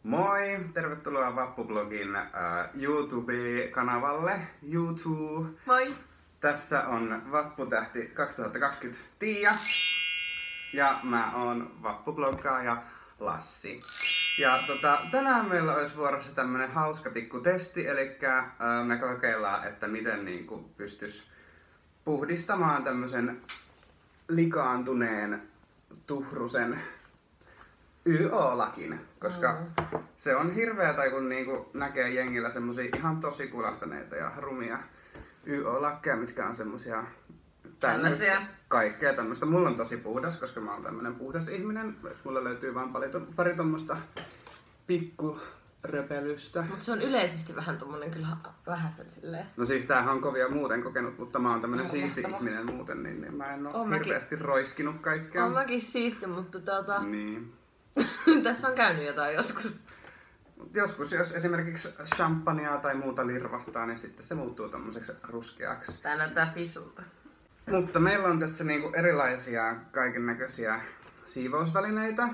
Moi! Tervetuloa Vappublogin YouTube-kanavalle. YouTube. Moi! Tässä on Vapputähti 2020 Tiia. Ja mä oon Vappubloggaaja Lassi. Ja tänään meillä olisi vuorossa tämmönen hauska pikku testi, eli me kokeillaan, että miten pystys puhdistamaan tämmösen likaantuneen tuhrusen YO-lakin, koska se on hirveetä, kun näkee jengillä semmosia ihan tosi kulahtaneita ja rumia YO-lakkeja, mitkä on semmosia tällaisia. Kaikkea tämmöstä. Mulla on tosi puhdas, koska mä oon tämmönen puhdas ihminen. Mulla löytyy vaan pari tommosta pikkuröpelystä. Mut se on yleisesti vähän tommonen kyllä vähäsen silleen. No siis tämähän on kovia muuten kokenut, mutta mä oon tämmönen siisti ihminen muuten, niin mä en oo hirveästi roiskinut kaikkea. On mäkin siisti, mutta Niin. tässä on käynyt jotain joskus. Joskus, jos esimerkiksi champagnea tai muuta lirvahtaa, niin sitten se muuttuu tommoseksi ruskeaksi. Tää näyttää fisulta. Mutta meillä on tässä erilaisia kaikennäköisiä siivousvälineitä.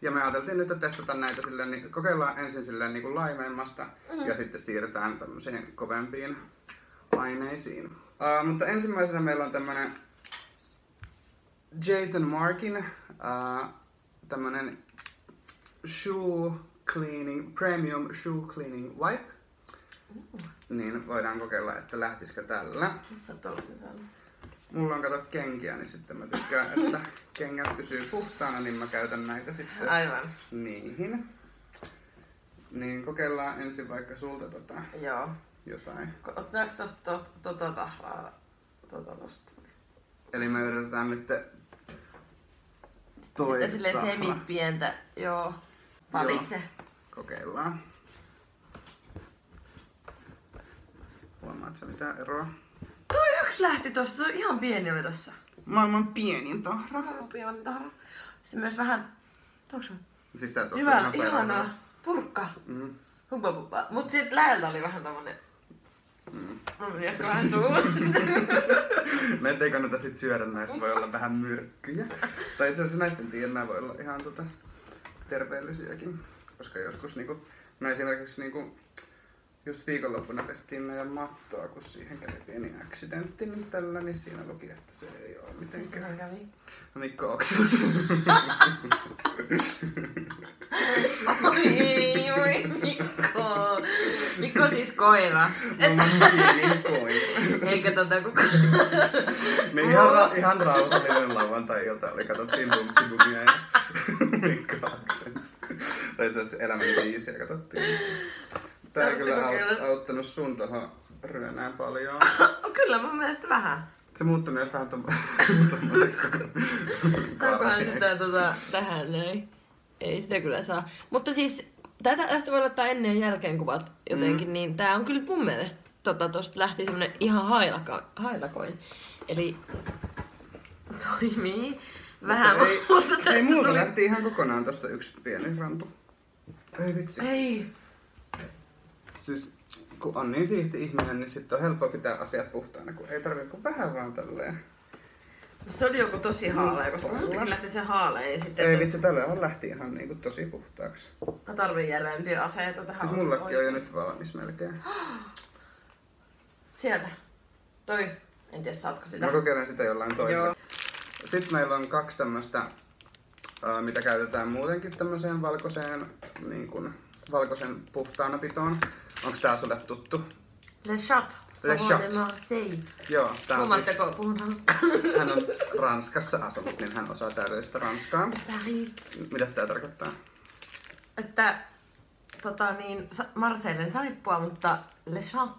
Ja me ajateltiin nyt testata näitä silleen, niin kokeillaan ensin silleen laimeimmasta ja sitten siirrytään tämmöisiin kovempiin aineisiin. Mutta ensimmäisenä meillä on tämmönen Jason Markin tämmönen Premium Shoe Cleaning Wipe. Niin voidaan kokeilla, että lähtisikö tällä. Missä on tollasen saanut? Mulla on kato kenkiä, niin sitten mä tykkään, että kengät pysyy puhtaana, niin mä käytän näitä sitten Aivan. niihin. Niin kokeillaan ensin vaikka sulta Joo. jotain. Otetaanko tosta tahraa tosta? Eli me yritetään nyt Sitten silleen semi-pientä, joo. Valitse. Kokeillaan. Huomaat sä mitään eroa? Toi yksi lähti tosta, toi ihan pieni oli tossa. Maailman pienin tahra. Pieni tahra. Se myös vähän... Tuoks mä? Siis tää tuossa Hyvä, ihan sairaan ihanaa. Purkka. Mm. Huppa. Mut sit läheltä oli vähän tommonen... Ehkä vähän suu. Näitä ei kannata sit syödä, näissä voi olla vähän myrkkyjä. Tai itse asiassa näistä en tiedä, nämä voi olla ihan terveellisiäkin. Koska joskus me esimerkiksi just viikonloppuna pestiin meidän mattoa, kun siihen kävi pieni accidentti, niin tällä, niin siinä luki, että se ei oo mitenkään. Missä kävi? No Mikko oksus. Oi Mikko. Mikko siis koira. Pieni koira. Eikä kukaan. Niin ihan rauhallinen lauantai-ilta oli, katsottiin Bumtsibumia ja Mikko Aksens. Tai itse asiassa elämän biisiä katsottiin. Tää ei kyllä auttanut sun tohon ryönään paljon. Kyllä mun mielestä vähän. Se muuttui myös vähän tommoseksi. Saankohan sitä tähän näin? Ei sitä kyllä saa. Mutta siis tästä voi ottaa ennen ja jälkeen kuvat jotenkin, niin tää on kyllä mun mielestä tosta lähti semmonen ihan hailakoin. Eli toimii vähän, mutta tästä ei muuta tuli... lähti ihan kokonaan tosta yksi pieni rantu. Ei vitsi. Ei. Siis kun on niin siisti ihminen, niin sitten on helppo pitää asiat puhtaana, kun ei tarvitse kuin vähän vaan tälleen. Se oli joku tosi haalea, koska muutenkin lähti se haalea ja sitten... Ei vitsi, tällähän lähti ihan tosi puhtaaksi. Mä tarvin järeempiä aseita tähän. Siis mullakin on jo nyt valmis melkein. Sieltä. Toi. En tiedä saatko sitä. Mä kokeilen sitä jollain toisella. Joo. Sitten meillä on 2 tämmöstä, mitä käytetään muutenkin tämmöiseen valkoisen puhtaanapitoon. Onks tää sulle tuttu? Le Chat. Le Chat. de Marseille. Joo, tää on siis... Puhun ranskaa. Hän on Ranskassa asunut, niin hän osaa täydellistä ranskaa. Mitä tää tarkoittaa? Että Marseillen saippua, mutta Le Chat.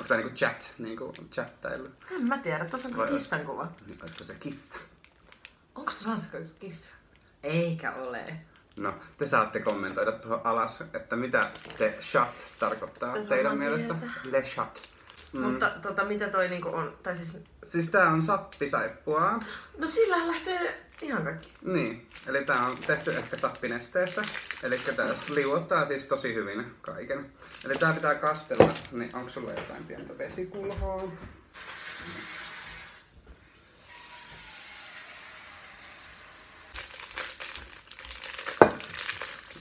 Onko tää chat, chattailu? En mä tiedä, tuossa on kyllä kissan kuva. Olisiko se kissa? Onks ranskaksi kissa? Eikä ole. No, te saatte kommentoida tuohon alas, että mitä te chat tarkoittaa Tässä teidän mielestä. Le chat. Mutta mitä toi on? Tai Siis tää on sappisaippua. No sillä lähtee ihan kaikki. Niin, eli tää on tehty ehkä sappinesteestä. Eli tää liuottaa siis tosi hyvin kaiken. Eli tää pitää kastella, niin onko sulla jotain pientä vesikulhoa?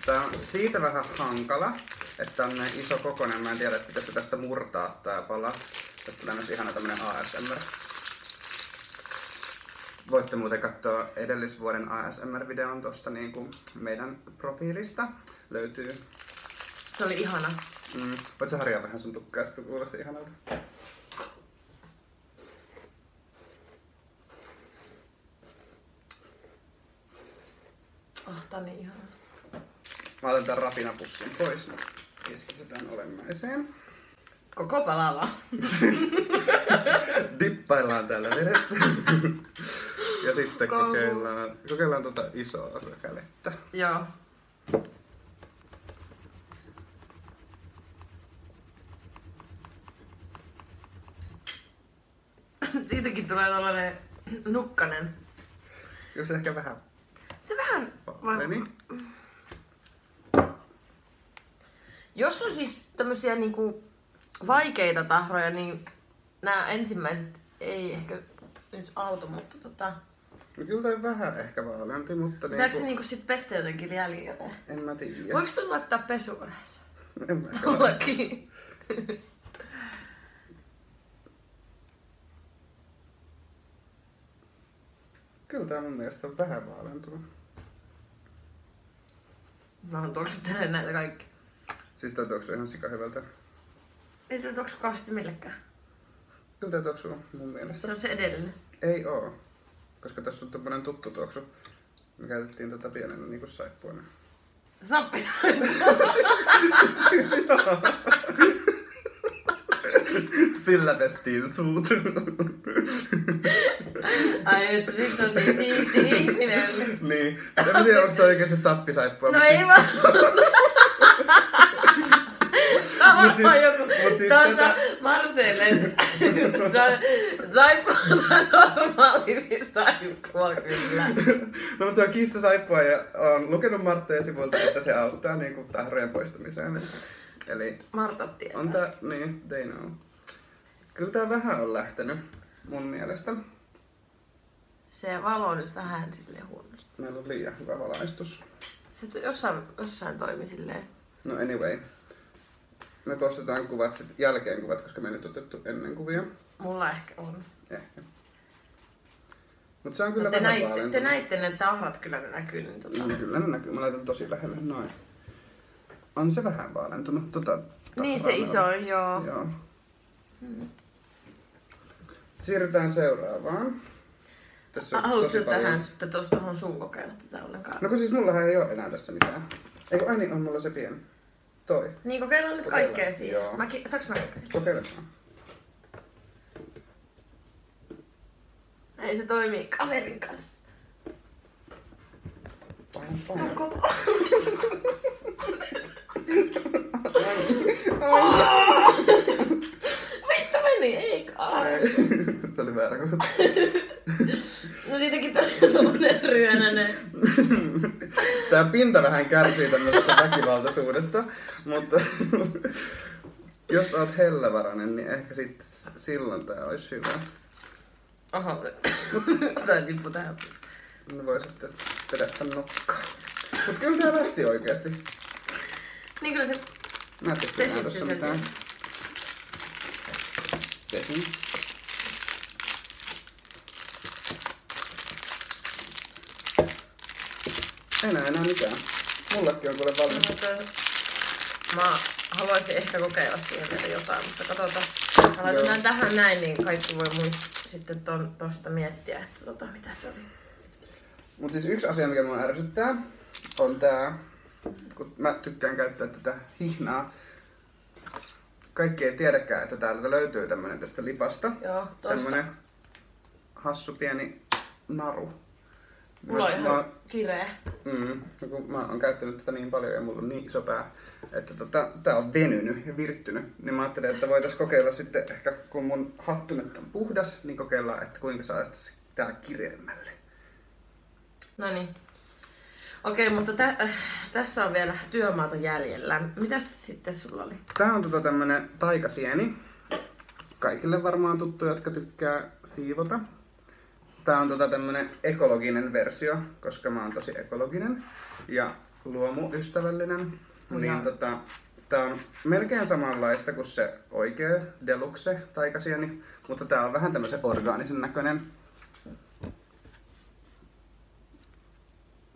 Tää on siitä vähän hankala, että on näin iso kokonen. Mä en tiedä, että pitäisikö tästä murtaa tää pala. Tästä tulee myös ihana tämmönen ASMR. Voitte muuten katsoa edellisvuoden ASMR-videon tosta niinku meidän profiilista. Löytyy. Se oli ihana. Voit sä harjaa vähän sun tukkaa, se kuulosti ihanalta. Tää on niin ihana. Mä otan tän rapinapussin pois. Keskitytään olennaiseen. Koko palava. Dippaillaan täällä vedessä. Ja sitten kokeillaan tuota isoa rökälettä. Joo. Siitäkin tulee tällainen nukkanen. Kyllä se ehkä vähän... Se vähän... Meni? Jos on siis tämmösiä niinku vaikeita tahroja, niin nämä ensimmäiset ei ehkä nyt auta, mutta No kyllä toi vähän ehkä vaaleampi, mutta pitääkö se niinku sit pestä jotenkin jälkikäteen? En mä tiedä. Voiko tuon laittaa pesukoneeseen? En mä Tuollakin. Kyllä tää mun mielestä on vähän vaaleantunut. Mä tuoksuttelen näitä kaikki. Siis toi tuoksuu ihan sika hyvältä. Ei tuo tuoksu kauheasti millekään. Kyllä tää tuoksuu mun mielestä. Se on se edellinen. Ei oo. Koska tässä on tämmönen tuttu tuoksu. Me käytettiin tota pienenä niinku saippuana. Sappi. Siis joo. Sillä pestiin suut. Ai, että sit on niin siisti ihminen. Niin. En tiedä, onko toi oikeesti sappisaippua. No ei vaan. Tää on varmaan joku. Tätä... Marcellen. Saippua tai normaali saippua kyllä. No mutta se on kissasaippua ja on lukenut Marttojen sivuilta, että se auttaa niinku tahrojen poistamiseen. Eli Marta tietää. on tää, niin, they know. Kyllä tää vähän on lähtenyt mun mielestä. Se valo nyt vähän silleen huonosti. Meillä on liian hyvä valaistus. Se jossain toimi silleen. No anyway. Me postataan kuvat sit jälkeen kuvat, koska me ei nyt otettu ennen kuvia. Mulla ehkä on. Ehkä. Mut se on kyllä vähän vaalentunut. Te näitte ne tahrat kyllä ne näkyy. Niin No, kyllä ne näkyy. Mä laitan tosi lähelle noin. On se vähän vaalentunut. Niin se iso, joo. Joo. Siirrytään seuraavaan. Tässä on haluatko tosi paljon. tähän sitten tuohon sun kokeilla tätä ollenkaan? No kun siis mullahan ei oo enää tässä mitään. Eikö aini on mulla se pieni? Toi. Niin kokeillaan nyt Kokeillaan, kaikkea siihen. joo. Saanko mä kokeilla? Kokeiletaan. Ei se toimii kaverin kanssa. Tää on kova. Vittu meni, ei kai. Se oli väärä kohta. No siitäkin tommonen ryönänen. Tää pinta vähän kärsii tämmöisestä väkivaltaisuudesta, mutta jos oot hellävarainen, niin ehkä sitten silloin tää olisi hyvä. Oho, tää tippu tähän. Ne voi sitten pedestä nokkaa. Mut kyllä tää lähti oikeesti. Niin kyllä se Mä en tiedä, pesit tossa sen mitään. Pesin. Ei näe enää mitään. Mullekin on kuule valmis. Mä haluaisin ehkä kokeilla siihen vielä jotain, mutta katsotaan. Mä laitetaan tähän näin, niin kaikki voi sitten tosta miettiä, että mitä se oli. Mut siis yksi asia, mikä mua ärsyttää, on tää, kun mä tykkään käyttää tätä hihnaa. Kaikki ei tiedäkään, että täältä löytyy tämmönen tästä lipasta. Joo, tosta. Tämmönen hassu pieni naru. Mulla on ihan kireä. No kun mä oon käyttänyt tätä niin paljon ja mulla on niin iso pää, että tää on venynyt ja virittynyt, niin mä ajattelin, että voitais kokeilla sitten ehkä kun mun hattu nyt on puhdas, niin kokeillaan, että kuinka saisi tää kireemmälle. Noniin. Okei, mutta tässä on vielä työmaata jäljellä. Mitäs sitten sulla oli? Tää on tämmönen taikasieni. Kaikille varmaan tuttu, jotka tykkää siivota. Tää on tämmönen ekologinen versio, koska mä oon tosi ekologinen. Ja luomuystävällinen. Niin Joo. tää on melkein samanlaista kuin se oikea deluxe taikasieni, mutta tää on vähän tämmösen orgaanisen näköinen.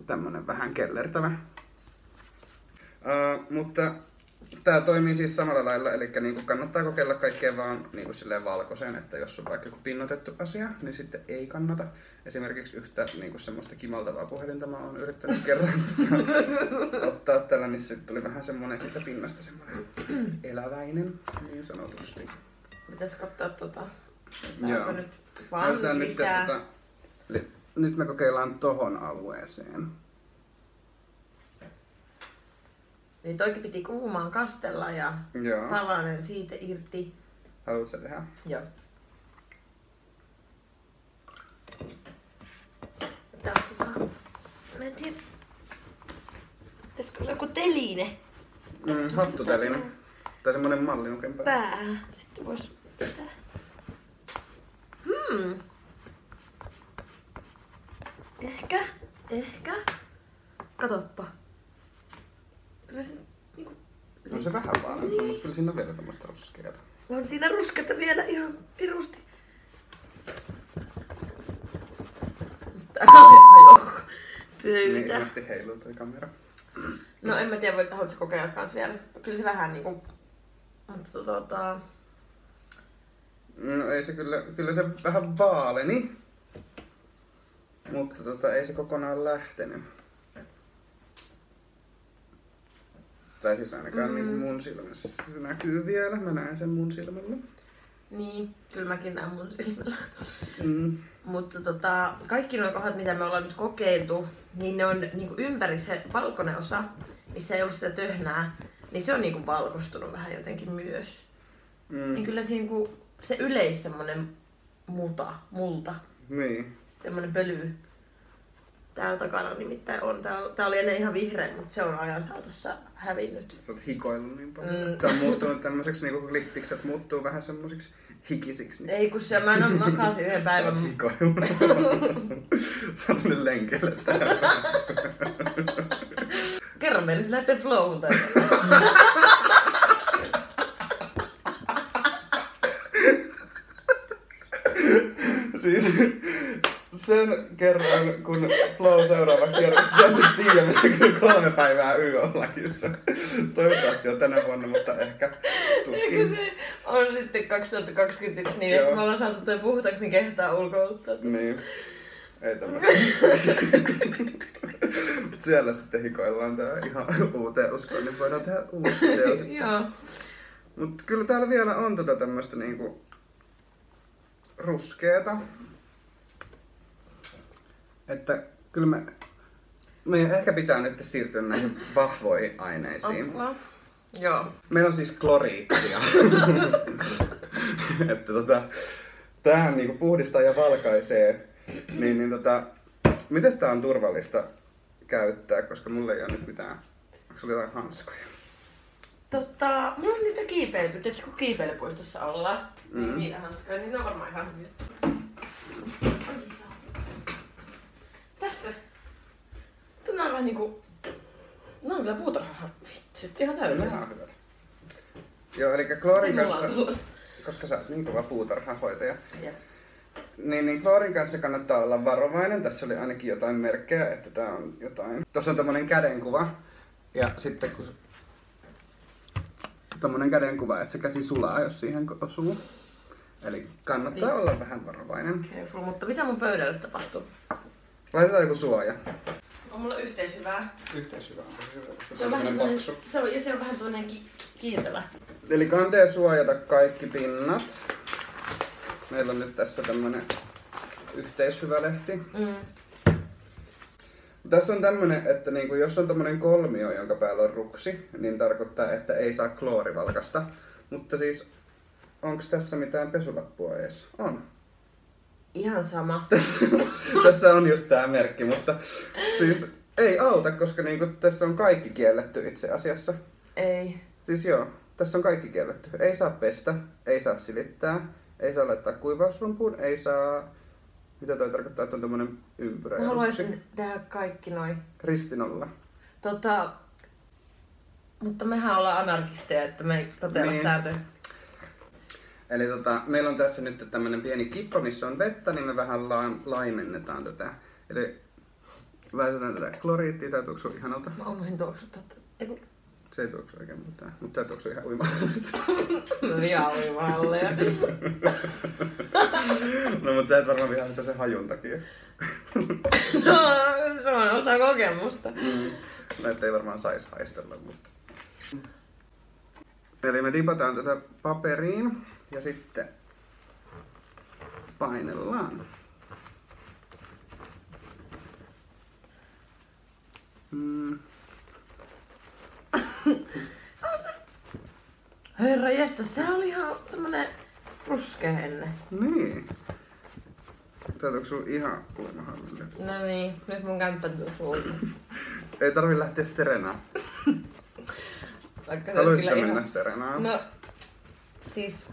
Tämmönen vähän kellertävä. Mutta tää toimii siis samalla lailla, eli niinku kannattaa kokeilla kaikkea vaan niinku silleen valkoiseen, että jos on vaikka joku pinnotettu asia, niin sitten ei kannata. Esimerkiksi yhtä niinku semmoista kimaltavaa puhelinta mä oon yrittänyt kerran ottaa tällä, niin sitten tuli vähän semmonen siitä pinnasta semmonen eläväinen, niin sanotusti. Pitäis katsoa Joo. onko nyt vaan lisää. Nyt me kokeillaan tohon alueeseen. Niin toikin piti kuumaan kastella ja Joo. palanen siitä irti. Haluatko sä tehdä? Joo. Tää mä en tiedä. Pitäisikö olla joku teline? Hattuteline. Tai semmonen mallinuken pää. Pää. Sitten vois pitää. Ehkä. Katoppa. Kyllä se niinku... On se vähän vaaleantunut, mutta kyllä siinä on vielä tämmöistä ruskeata. On siinä rusketta vielä ihan pirusti. Tää on joku Niin pöytä. ilmeisesti heiluu toi kamera. No en mä tiedä, haluatko kokeilla kans vielä. Kyllä se vähän niinku... Mutta No ei se kyllä se vähän vaaleni. Mutta ei se kokonaan lähtenyt. Tai siis ainakaan niin mun silmässä se näkyy vielä. Mä näen sen mun silmällä. Niin, kyllä mäkin näen mun silmällä. Mm. Mutta kaikki nuo kohdat, mitä me ollaan nyt kokeiltu, niin ne on niinku ympäri se valkoinen osa, missä ei ollut sitä töhnää, niin se on niinku valkostunut vähän jotenkin myös. Niin kyllä se, niinku, se yleis semmonen multa, Niin. semmonen pöly. Täällä takana nimittäin on. Tää oli ennen ihan vihreä, mutta se on ajan saatossa hävinnyt. Sä oot hikoillut niin paljon. Tää on muuttunut tämmöiseksi niinku klippikset muuttuu vähän semmosiksi hikisiksi. Niin. Ei kun se, mä makasin yhden päivän. Sä oot hikoillut. Sä oot nyt lenkelle tähän päässä. Kerro meille, se lähtee flowhun tai Siis sen kerran, kun Flow seuraavaksi järjestetään, nyt tiedä, mitä kyllä 3 päivää Y-Lajissa. Toivottavasti on tänä vuonna, mutta ehkä tuskin. Se on sitten 2021, niin Joo. me ollaan saatu toi puhtaaksi, niin kehtaa ulkoiluttaa. Niin. Ei tämmöstä. Siellä sitten hikoillaan tää ihan uuteen uskoon, niin voidaan tehdä uusi video sitten. Joo. Mut kyllä täällä vielä on tämmöstä niinku ruskeeta. Että kyllä meidän ehkä pitää nyt siirtyä näihin vahvoihin aineisiin. Apua. Joo. Meillä on siis kloriittia. Että tämähän niinku puhdistaa ja valkaisee. Mites tää on turvallista käyttää, koska mulla ei ole nyt mitään. Onko sulla jotain hanskoja? Mulla on niitä kiipeilyt, tietysti kun kiipeilypuistossa ollaan, niin niitä hanskoja, niin ne on varmaan ihan hyviä. Tässä. Tänään on vähän niinku... No on kyllä puutarha. Vitsit, ihan täydellistä. Nämä on hyvät. Joo, eli kloorin Mulla kanssa, on tulossa. koska sä oot niin kova puutarhahoitaja, Jep. niin kloorin kanssa kannattaa olla varovainen. Tässä oli ainakin jotain merkkejä, että tää on jotain. Tuossa on tommonen kädenkuva. Ja sitten kun tommonen kädenkuva, että se käsi sulaa, jos siihen osuu. Eli kannattaa olla vähän varovainen. Careful, mutta mitä mun pöydälle tapahtuu? Laitetaan joku suoja. On mulla yhteishyvää. Yhteishyvä on tosi hyvä, koska Se on vähän semmonen tämmönen, paksu. se on vähän tämmönen kiiltävä. Eli kantee suojata kaikki pinnat. Meillä on nyt tässä tämmönen yhteishyvälehti. Tässä on tämmönen, että niinku, jos on tämmönen kolmio, jonka päällä on ruksi, niin tarkoittaa, että ei saa kloorivalkasta. Mutta siis, onko tässä mitään pesulappua edes? On. Ihan sama. Tässä on just tää merkki, mutta siis ei auta, koska niinku, tässä on kaikki kielletty itse asiassa. Ei. Siis joo, tässä on kaikki kielletty. Ei saa pestä, ei saa silittää, ei saa laittaa kuivausrumpuun, ei saa... Mitä toi tarkoittaa, että on tommonen ympyrä Mä ja haluaisin ruksi? tehdä kaikki noin. Ristinolla. Mutta mehän ollaan anarkisteja, että me ei totella Niin. sääntöjä. Eli meillä on tässä nyt tämmönen pieni kippo, missä on vettä, niin me vähän laimennetaan tätä. Eli laitetaan tätä kloriittia, tää tuoksuu ihanalta. Mä unohdin tuoksuttaa. Eiku, Se ei tuoksu oikein, mutta tää tuoksuu ihan uimahalta. mä vihaan uimahalleja. No mut sä et varmaan vihaa sitä sen hajun takia. No, se on osa kokemusta. Näitä ei varmaan sais haistella, mutta... Eli me dipataan tätä paperiin ja sitten painellaan. Herra jästä, se oli ihan semmonen ruskea ennen. Niin. Tää tuoksuu ihan uimahallille. No niin, nyt mun kämppä tuo sulta. Ei tarvi lähteä Serenaan. Vaikka se olisi Haluaisitko kyllä mennä ihan... Serenaan? No, siis...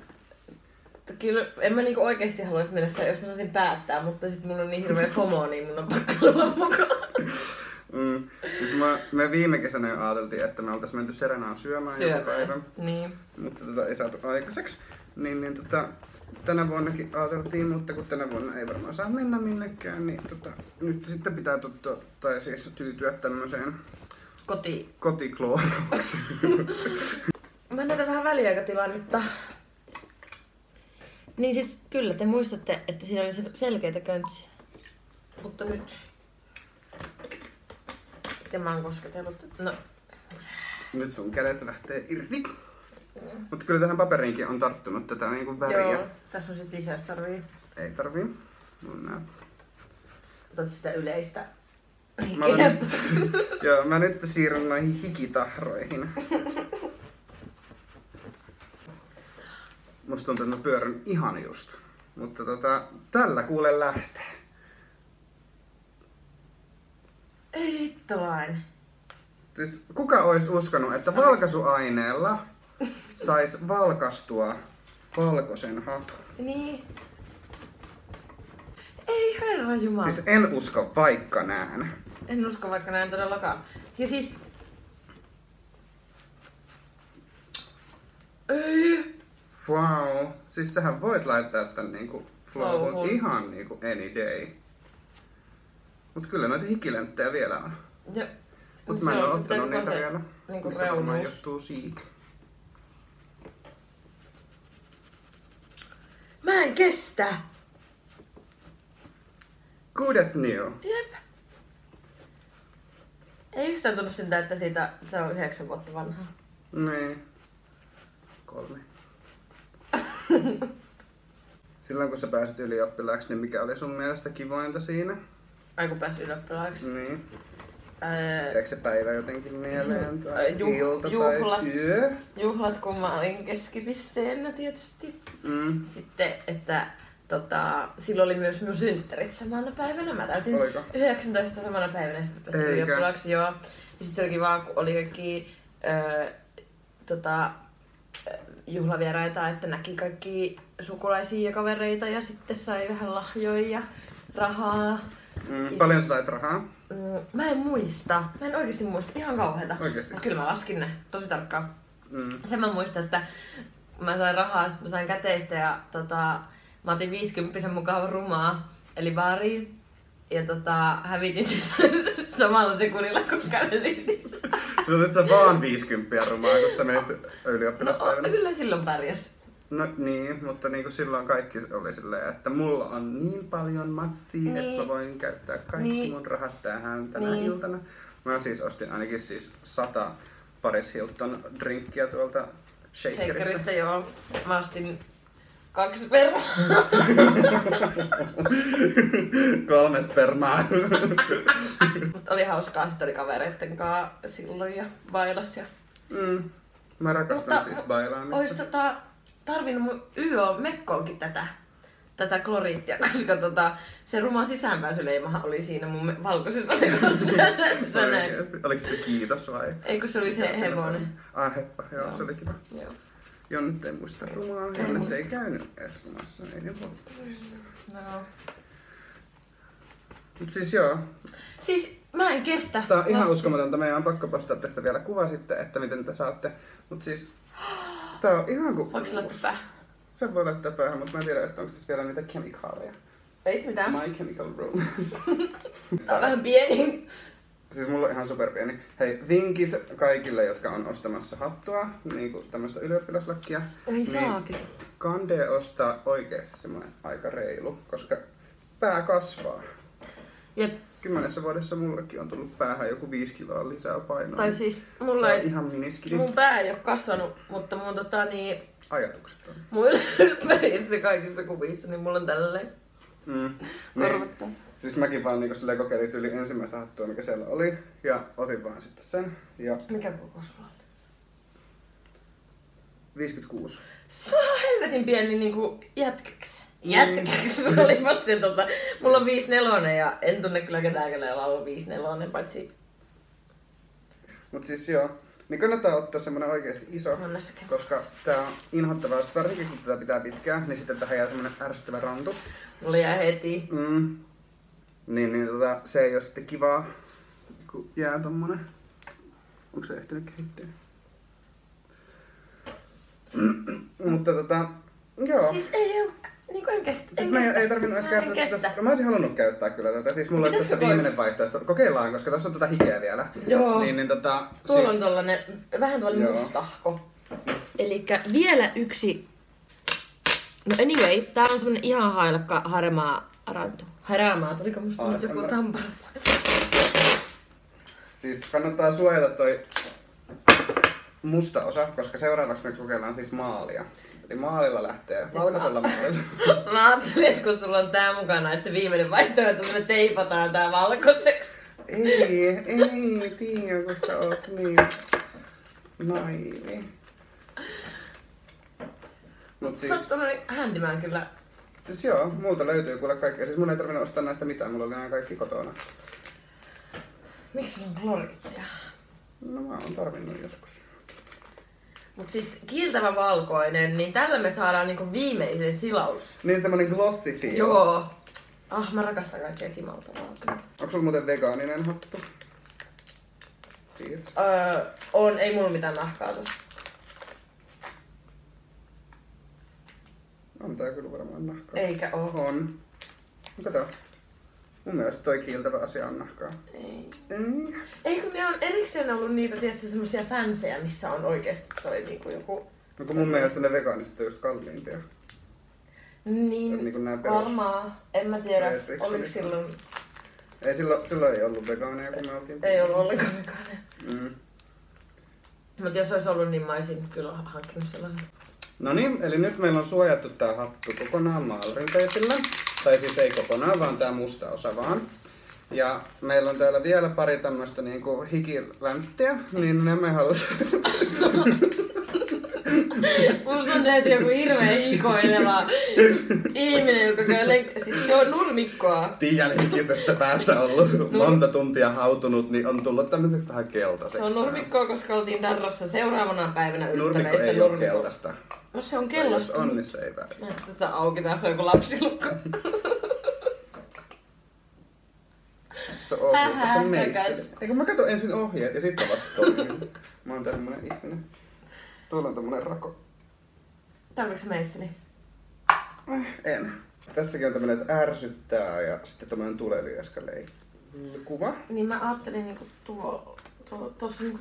Kyllä, en mä niinku oikeesti haluais mennä se, jos mä saisin päättää, mutta sit mulla on niin hirveä FOMO, niin mun on pakko olla mukaan. Siis me viime kesänä jo ajateltiin, että me oltais menty Serenaan syömään joku päivä. Niin. Mutta ei saatu aikaiseksi. Tänä vuonnakin ajateltiin, mutta kun tänä vuonna ei varmaan saa mennä minnekään, niin nyt sitten pitää siis tyytyä tämmöiseen kotiklooraukseen. Mä näytän vähän väliaikatilannetta. Niin siis kyllä te muistatte, että siinä oli selkeitä köntsiä. Mutta nyt... Ja mä oon kosketellut. No. Nyt sun kädet lähtee irti. Mutta kyllä tähän paperiinkin on tarttunut tätä niinku väriä. Joo, tässä on sit lisää, jos tarvii. Ei tarvii. Otat sitä yleistä. Mä nyt siirryn noihin hikitahroihin. Musta tuntuu, että mä pyörän ihan just. Mutta tällä kuule lähtee. Ei hittolainen. Siis kuka olisi uskonut, että valkaisuaineella sais valkastua valkoisen hatun? Niin. Ei herra jumala. Siis en usko, vaikka näen. En usko, vaikka näin todellakaan. Ja siis... Ei. Wow. Siis sähän voit laittaa tän niinku flowhun Flowhun. ihan niinku any day. Mut kyllä noita hikilenttejä vielä on. Ja, Mut mä en oo ottanut niitä se, vielä. niinku Se varmaan reunuus. johtuu siitä. Mä en kestä! Good as new. Jep. Ei yhtään tullut siltä, että se on 9 vuotta vanha. Niin. 3. Silloin kun sä pääsit ylioppilaaksi, niin mikä oli sun mielestä kivointa siinä? Ai kun pääsi ylioppilaaksi. Niin. Jääkö se päivä jotenkin mieleen? Tai ilta juhlat. tai yö? Juhlat, kun mä olin keskipisteenä tietysti. Sitten, että silloin oli myös mun synttärit samana päivänä. Mä täytin Oliko? 19 samana päivänä, sitten pääsin ylioppilaaksi. Joo. Ja sitten se oli kiva, kun oli kaikki juhlavieraita, että näki kaikki sukulaisia ja kavereita ja sitten sai vähän lahjoja ja rahaa. Paljon sä sait rahaa? Mä en muista. Mä en oikeesti muista. Ihan kauheeta. Oikeesti? Mut kyllä mä laskin ne tosi tarkkaan. Sen mä muistan, että mä sain rahaa, sit mä sain käteistä ja mä otin 50 mukaan rumaa, eli baariin. Ja hävitin siis samalla sekunnilla, kun kävelin siis. Sä otit sä vaan 50 rumaa, kun sä menit ylioppilaspäivänä? No, kyllä silloin pärjäs. No niin, mutta niinku silloin kaikki oli silleen, että mulla on niin paljon massia, että mä voin käyttää kaikki mun rahat tähän tänä iltana. Mä siis ostin ainakin 100 Paris Hilton drinkkiä tuolta shakerista. Joo. Mä ostin 2 permaa. 3 permaa. Mut oli hauskaa, sit oli kavereitten kanssa silloin ja bailas. Mä rakastan siis bailaamista. Ois tarvinnut mun YO-mekkoonkin tätä kloriittia, koska se ruman sisäänpääsyleimahan oli siinä mun valkoisessa leikossa. Oliko se kiitos vai? Ei, kun se oli se hevonen. Heppa, joo, se oli kiva. Joo. Jonnet ei muista rumaa, Jonnet ei käynyt edes rumassa, ei ne voi muistaa. No. Mut siis joo. Siis Mä en kestä. Tää on ihan uskomatonta. Meidän on pakko postaa tästä vielä kuva sitten, että miten te saatte. Mut siis... Tää on ihan kuin... Voinko se laittaa päähän? Se voi laittaa päähän, mutta mä en tiedä, että onko tässä vielä niitä kemikaaleja. Ei se mitään. My Chemical Romance. Tää on vähän pieni. Siis mulla on ihan superpieni. Hei, vinkit kaikille, jotka on ostamassa hattua, niinku tämmöstä ylioppilaslakkia. Ei saakin. Kande ostaa oikeesti semmoinen aika reilu, koska pää kasvaa. Jep. 10 vuodessa mullekin on tullut päähän joku 5 kiloa lisää painoa. Tai siis mulla ei... Ihan miniskidi. Mun pää ei oo kasvanut, mutta mun Ajatukset on. mun ympäriinsä kaikissa kuvissa, niin mulla on tälleen. Korvattaa. Niin. Siis mäkin vaan niinku silleen kokeilin yli ensimmäistä hattua, mikä siellä oli. Ja otin vaan sitten sen. Ja... Mikä koko sulla oli? 56. Se on helvetin pieni niinku jätkäksi. Jätkäksi? Se oli se Mulla on 54 ja en tunne kyllä ketään, kenellä on 54, paitsi... Mut siis joo. Niin kannattaa ottaa semmonen oikeesti iso, koska tää on inhottavaa. Sitten varsinkin kun tätä pitää pitkään, niin sitten tähän jää semmonen ärsyttävä rantu. Mulla jää heti. Niin se ei oo sitten kivaa, kun jää tommonen. Onko se ehtinyt kehittyä? Mutta joo. Siis ei oo, niinku en kestä. Siis meidän ei tarvinnut edes käyttää tätä. No mä olisin halunnut käyttää kyllä tätä. Siis mulla olisi tässä viimeinen vaihtoehto. Kokeillaan, koska tässä on hikeä vielä. Joo. Tuolla siis... on tollanen, vähän tuollainen mustahko. Elikkä vielä yksi. No anyway, tää on semmonen ihan hailakka Haramaa, tuliko musta nyt joku tampara? Siis kannattaa suojata toi musta osa, koska seuraavaksi me kokeillaan siis maalia. Eli maalilla lähtee, valkoisella maalilla. Mä ajattelin, että kun sulla on tää mukana, että se viimeinen vaihtoehto, että me teipataan tää valkoiseksi. Ei tiedä, kun sä oot niin naivi. Mut siis... Sä oot tommonen handyman kyllä. Siis joo, multa löytyy kuule kaikkea. Siis mun ei tarvinnut ostaa näistä mitään, mulla oli nämä kaikki kotona. Miksi sulla on klorikittia? No mä oon tarvinnut joskus. Mut siis kiiltävä valkoinen, niin tällä me saadaan niinku viimeisen silaus. Niin semmonen glossy feel. Joo. Mä rakastan kaikkea kimaltavaa. Onko sulla muuten vegaaninen hattu? Tiedätkö? On, ei mulla mitään nahkaa tossa. On tää kyllä varmaan nahkaa. Eikä oo. On. Kato. Mun mielestä toi kiiltävä asia on nahkaa. Ei. Ei kun ne on erikseen ollut niitä, tiedätkö, semmosia fansseja, missä on oikeesti toi niinku joku... No kun mun mielestä ne vegaaniset on just kalliimpia. Niin, niinku varmaan. En mä tiedä, oliko silloin... Ei silloin ei ollut vegaaneja, kun me oltiin... Ei ollut ollenkaan vegaaneja. Mut jos olisi ollut, niin mä olisin kyllä hankkinut sellaisen. No niin, eli nyt meillä on suojattu tää hattu kokonaan maalrinteipillä. Tai siis ei kokonaan, vaan tää musta osa vaan. Ja meillä on täällä vielä pari tämmöstä niinku hikilänttiä, niin ne me halutaan... Musta on tehty joku hirveen hikoileva ihminen, joka käy siis se on nurmikkoa. Tiian hikisestä päässä ollut monta tuntia hautunut, niin on tullut tämmöiseksi vähän keltaiseksi. Se on nurmikkoa, koska oltiin Darrassa seuraavana päivänä Nurmikko ei ole keltaista. No se on keltaista. Jos on, niin se ei väri. Mä sitä tätä auki, taas on joku lapsilukko. Se on ohjeet, tässä on meisseli. Eikö mä katson ensin ohjeet ja sitten vasta toimin. Mä oon tämmönen ihminen. Tuolla on tommonen rako. Tarviiks meisseli? En. Tässäkin on tämmönen, että ärsyttää ja sitten tämmönen tulelieskaleikki. Kuva. Niin mä ajattelin niinku tossa niinku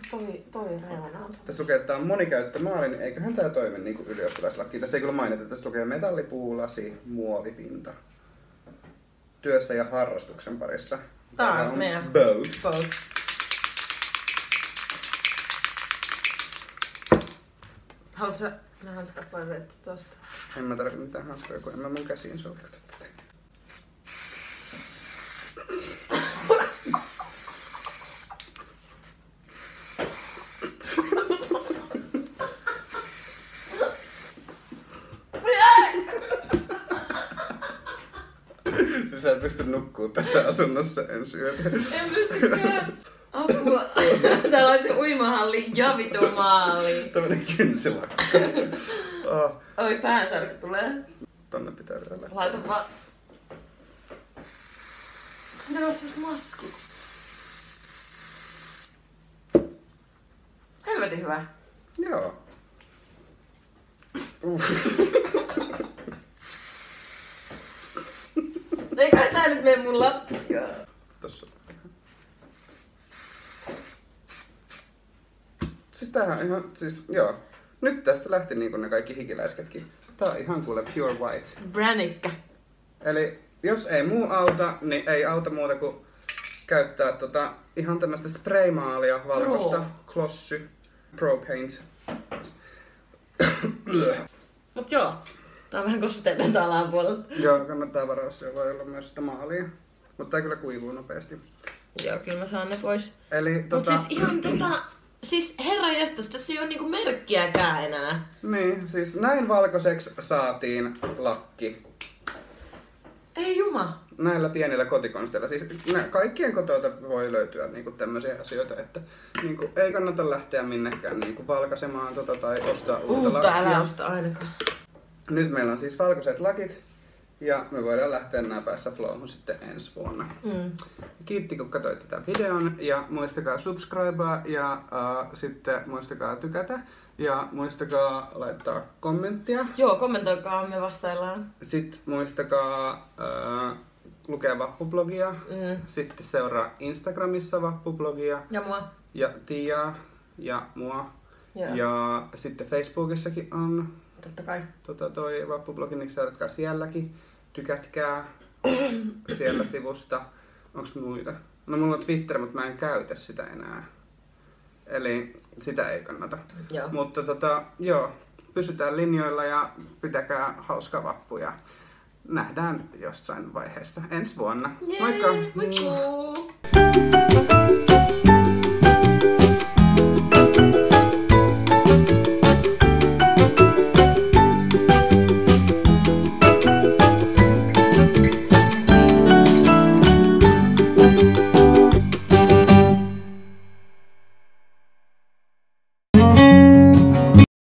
toi reuna. Tässä lukee, että tää on monikäyttömaali, niin eiköhän tää toimi niinku ylioppilaslaki. Tässä ei kyllä mainita, että tässä lukee metallipuulasi, muovipinta. Työssä ja harrastuksen parissa. Tää on meidän both. Haluatko sä ne hanskat vai vettä tosta? En mä tarvitse mitään hanskoja, kun en mä mun käsiin solkata tätä. Sä et pysty nukkuu tässä asunnossa ensi yötä. En pystykään. Apua. Täällä on se uimahalli ja vitumaali. Tämmönen kynsilakka. Oi, päänsärky tulee. Tonne pitää vielä lähteä. Laita vaan. Ne on siis maskit. Helvetin hyvä. Joo. Ei kai tää nyt mene mun lattiaan. Tossa. Siis tämähän on ihan, siis joo. Nyt tästä lähti niinku ne kaikki hikiläisketkin. Tää on ihan kuule pure white. Bränikkä. Eli jos ei muu auta, niin ei auta muuta kuin käyttää ihan tämmöstä spraymaalia valkoista. Glossy Pro Paint. Mut joo. Tää on vähän kosteinen tää alapuolelta. Joo, kannattaa varoa, se voi olla myös sitä maalia. Mutta tää kyllä kuivuu nopeasti. Joo, kyllä mä saan ne pois. Eli Mut siis ihan siis herranjestas, tässä ei oo niinku merkkiäkään enää. Niin, siis näin valkoiseksi saatiin lakki. Ei juma. Näillä pienillä kotikonsteilla. Siis kaikkien kotota voi löytyä niinku tämmöisiä asioita, että niinku ei kannata lähteä minnekään niinku valkaisemaan tai ostaa uutta lakkia. Älä osta ainakaan. Nyt meillä on siis valkoiset lakit ja me voidaan lähteä nää päässä flowhun sitten ensi vuonna. Kiitti kun katsoitte tämän videon ja muistakaa subscribea ja sitten muistakaa tykätä ja muistakaa laittaa kommenttia. Joo, kommentoikaa, me vastaillaan. Sitten muistakaa lukea vappublogia. Sitten seuraa Instagramissa vappublogia. Ja mua. Ja Tiaa ja mua. Joo. Ja sitten Facebookissakin on Totta kai. toi vappublogi, niin seuratkaa sielläkin. Tykätkää siellä sivusta. Onks muita? No mulla on Twitter, mutta mä en käytä sitä enää. Eli sitä ei kannata. Joo. Mutta joo, pysytään linjoilla ja pitäkää hauska vappu ja nähdään jossain vaiheessa ensi vuonna. Jee, Moikka! moikka!